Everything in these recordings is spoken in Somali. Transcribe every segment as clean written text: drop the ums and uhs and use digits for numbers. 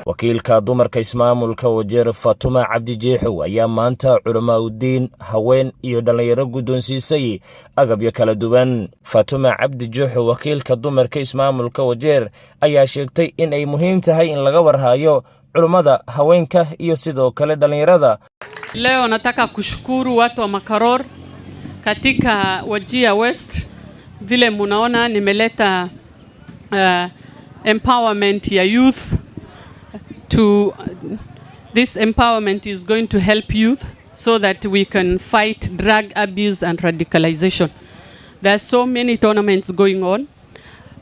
wakiilka dumarka ismaamulka Wajeer Fatuma Cabdi Jeexow ayaa maanta culimaadudiin haween iyo dhalinyaro guddoonsiisay agabyo kala duwan. Fatuma Cabdi Jeexow wakiilka dumarka ismaamulka Wajeer ayaa sheegtay in ay muhiim tahay in laga warhayo culimada haweenka iyo sidoo kale dhalinyarada. Leo nataka kushukuru watu wa Makaror katika Wajir West. Vile munaona nimeleta empowerment ya youth. This empowerment is going to help youth so that we can fight drug abuse and radicalization. There are so many tournaments going on.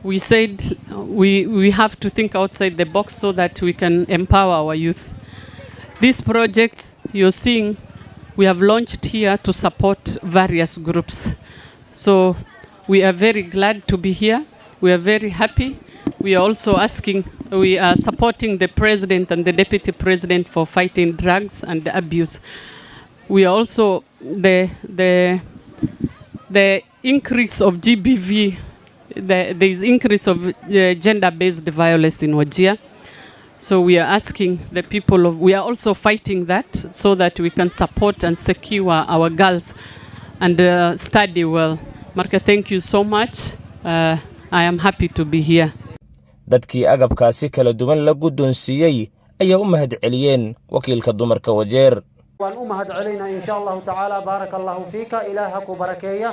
We said we have to think outside the box so that we can empower our youth. This project you're seeing, we have launched here to support various groups. So we are very glad to be here. We are very happy. We are also we are supporting the president and the deputy president for fighting drugs and abuse. We are also the increase of GBV, there is increase of gender-based violence in Wajir. So we are asking the people we are also fighting that so that we can support and secure our girls and study well. Marka, thank you so much. I am happy to be here. dadkii agabkaasi kala duwan la guddoonsiiyay ayaa u mahadceliyeen wakiilka dumarka Wajeer. waan u mahadcelina insha Allah ta'ala barakallahu fiika ilaaha ku barakeeya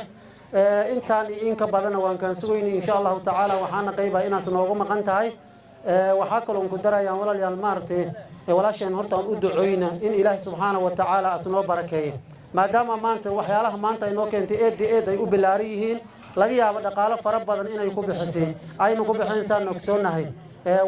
intaan in ka badan waan kan sugeynay insha Allah ta'ala waxaana qayba inaas noogu maqan tahay waxa kale oo ku darayaan walaalayaal maartay walaasheen horta aan u duceeyna in Ilaahay subhanahu wa ta'ala asnoo barakeeyo maadaama maanta waxyaalaha maanta inoo keentay eed ay u bilaari yihiin laga yaabo dhaqaale fara badan inay ku bixisay aynu ku bixinaysan ogsoonahay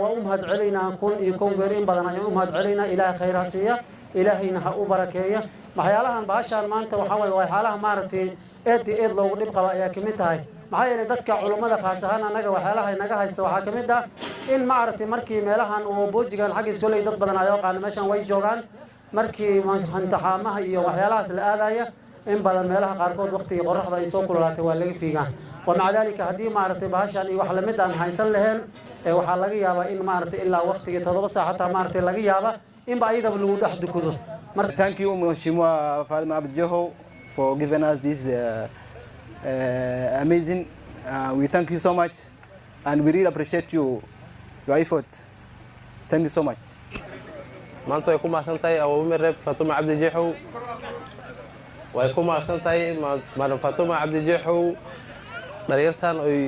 waa u mahadcelina kun iyo kun beerin badan ayuu u mahadcelina Ilaahay khayraasiya Ilaahayna ha u barakeeyo waxyaalahan baashaan maanta waxa way waxyaalaha maartay eed loogu dhib qaba ayaa kamid tahay maxay yeelay dadka culimada khaas ahaan anaga waxyaalaha inaga haysta waxa kamid ah in maartay markii meelahan oo boojigan xaqiis soo leey dad badan ayoo qaan meeshan way joogan markii imtixaamaha iyo waxyaalahaas la aadaya in badan meelaha qaarkood waqtiga qorraxda ay soo kululaatay waa laga fiigaan ومع ذلك هدي مارتي بهاشان iyo wax la mid aan haysan lahayn waxa laga yaabaa in maartay ilaa waqtiga 7 saac xataa maartay laga yaabaa in ba ayada lagu dhax dukudo. Thank you Mheshimiwa Fatuma Cabdi Jeexow for giving us this amazing we thank you so much and we really appreciate your effort. Thank you so much. maanta way ku mahadsantahay Awoomir Fatuma Cabdi Jeexow way ku mahadsantahay Madam Fatuma Cabdi Jeexow dhalinyartan ay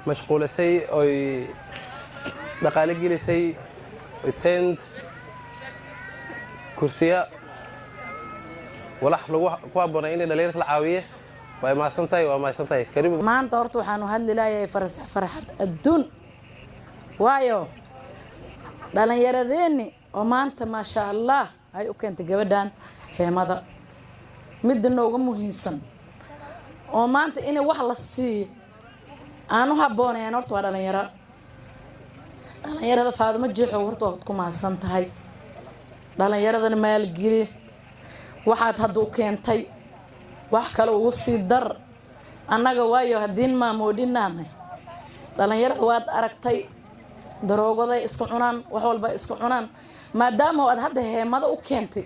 mashquulisay ay dhaqaale gelisay ay tent kursiya walax lagu ku aboonay in dhalinyarta la caawiyo way maasantahay karibu maanta horta waxaan u hadli lahayaa farxad adduun waayo dhalinyaradeenni oo maanta ma sha Allah ay u keentay gabadhan heemada mid nooga muhiimsan oo maanta in wax la siiyo aanu haboonayaan horta waa dhalinyarada Fatuma Jeexow horta waad ku maasan tahay dhalinyaradana maalgeli waxaad hadda u keentay wax kale ugu sii dar annaga waayo hadin ma moodinaanay dhalinyarada waad aragtay daroogada iska cunaan wax walba iska cunaan maadaama aad hadda heemada u keentay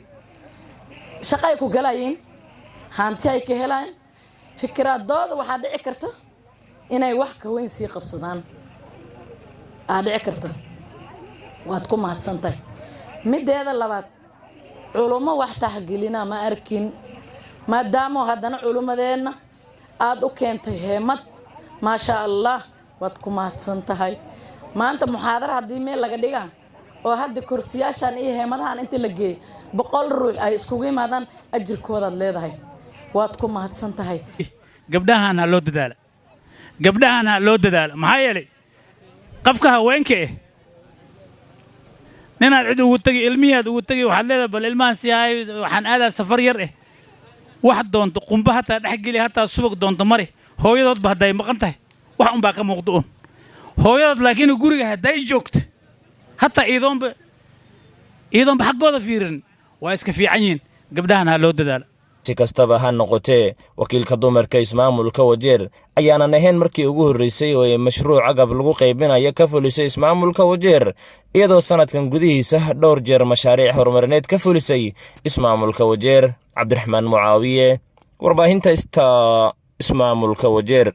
shaqay ku galayeen hanti ay ka helaan fikradooda waxa dhici karta inay wax ka weyn sii qabsadaan dhici karta waad ku mahadsantahay mideeda labaad culummo wax taxgelina ma arkin maadaama haddana culumadeena aad u keentay heemad ma sha Allah waad ku mahadsantahay maanta muxaadara hadii meel laga dhigaa oo hadda kursiyaashan iyo heemadahan inta la geey 100 ruux ay isku yimaadaan ajirkooda leedahay waad ku mahadsantahay gabdhahan loo dadaala maxaa yeelay qofka haweenka ninaad cid ugu tagi ilmiyaad ugu tagi waxaad leedahay bal ilmahan si ay waxaan aadaa safar yar wax doonto qumba hataa dhex geli hataa subag doonto mari hooyadood ba haday maqan tahay wax un baa ka muuqdo hooyadood laakiin guriga haday joogto hataa iidoonba xaqooda fiirin waa iska fiican yihiin gabdhahan loo dadaala si kastaba ha noqotee wakiilka dumarka ismaamulka Wajeer ayaanan ahayn markii ugu horreysay oo ay mashruuc agab lagu qaybinayo ka fulisay ismaamulka Wajeer iyadoo sanadkan gudihiisa dhowr jeer mashaariic horumarineed ka fulisay ismaamulka Wajeer. Cabdiraxmaan Mucaawiye, warbaahinta ismaamulka Wajeer.